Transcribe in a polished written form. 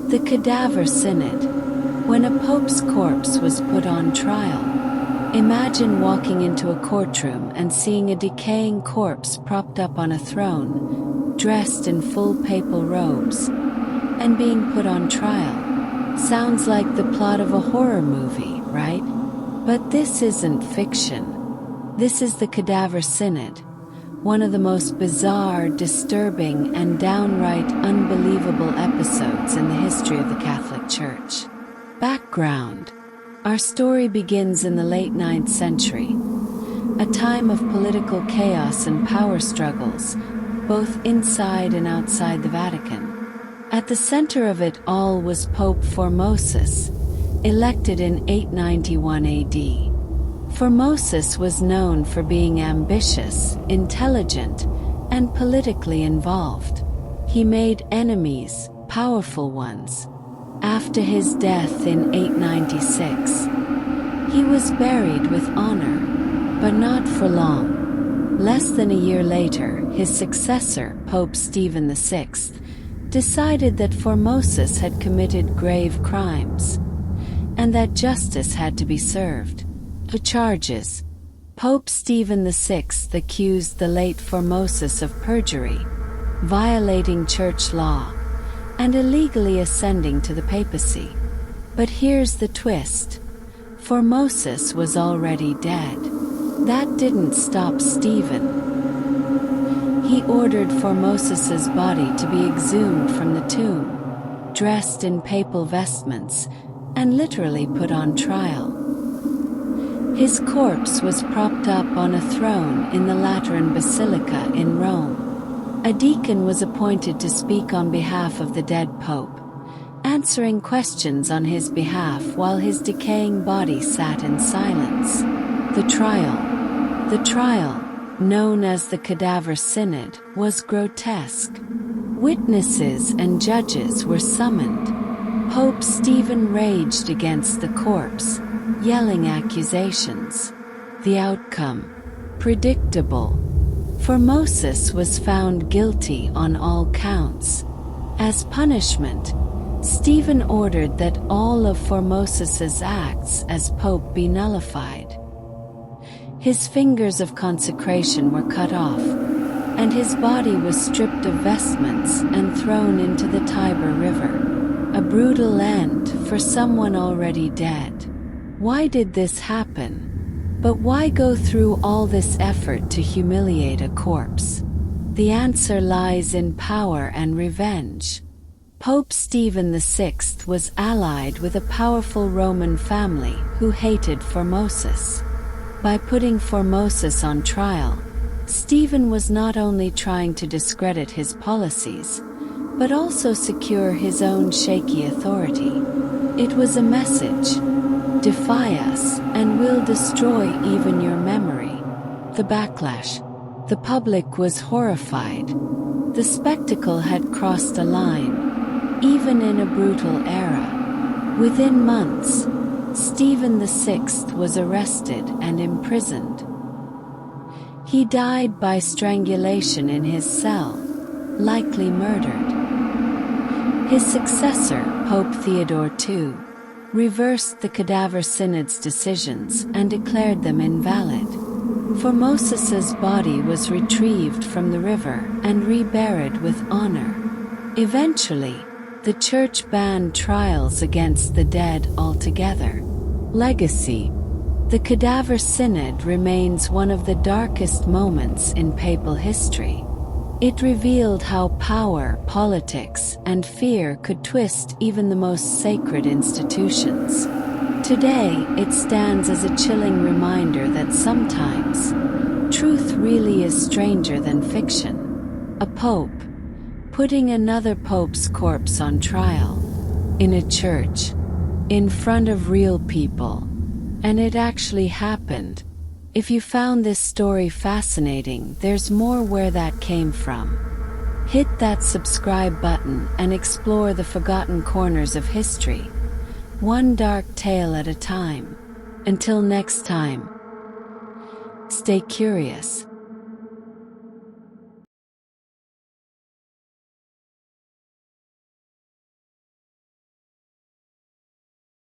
The Cadaver Synod. When a pope's corpse was put on trial, imagine walking into a courtroom and seeing a decaying corpse propped up on a throne, dressed in full papal robes, and being put on trial. Sounds like the plot of a horror movie, right? But this isn't fiction. This is the Cadaver Synod, one of the most bizarre, disturbing, and downright unbelievable episodes in the history of the Catholic Church. Background. Our story begins in the late 9th century, a time of political chaos and power struggles, both inside and outside the Vatican. At the center of it all was Pope Formosus, elected in 891 AD. Formosus was known for being ambitious, intelligent, and politically involved. He made enemies, powerful ones. After his death in 896, he was buried with honor, but not for long. Less than a year later, his successor, Pope Stephen VI, decided that Formosus had committed grave crimes, and that justice had to be served. The charges. Pope Stephen VI accused the late Formosus of perjury, violating church law, and illegally ascending to the papacy. But here's the twist. Formosus was already dead. That didn't stop Stephen. He ordered Formosus's body to be exhumed from the tomb, dressed in papal vestments, and literally put on trial. His corpse was propped up on a throne in the Lateran Basilica in Rome. A deacon was appointed to speak on behalf of the dead pope, answering questions on his behalf while his decaying body sat in silence. The trial, known as the Cadaver Synod, was grotesque. Witnesses and judges were summoned. Pope Stephen raged against the corpse, yelling accusations. The outcome? Predictable. Formosus was found guilty on all counts. As punishment, Stephen ordered that all of Formosus's acts as pope be nullified. His fingers of consecration were cut off, and his body was stripped of vestments and thrown into the Tiber River. A brutal end for someone already dead. Why did this happen? But why go through all this effort to humiliate a corpse? The answer lies in power and revenge. Pope Stephen VI was allied with a powerful Roman family who hated Formosus. By putting Formosus on trial, Stephen was not only trying to discredit his policies, but also secure his own shaky authority. It was a message: defy us, and we'll destroy even your memory. The backlash. The public was horrified. The spectacle had crossed a line, even in a brutal era. Within months, Stephen VI was arrested and imprisoned. He died by strangulation in his cell, likely murdered. His successor, Pope Theodore II, reversed the Cadaver Synod's decisions and declared them invalid. Formosus's body was retrieved from the river and reburied with honor. Eventually, the Church banned trials against the dead altogether. Legacy. The Cadaver Synod remains one of the darkest moments in papal history. It revealed how power, politics, and fear could twist even the most sacred institutions. Today, it stands as a chilling reminder that sometimes, truth really is stranger than fiction. A pope putting another pope's corpse on trial, in a church, in front of real people. And it actually happened. If you found this story fascinating, there's more where that came from. Hit that subscribe button and explore the forgotten corners of history, one dark tale at a time. Until next time, stay curious.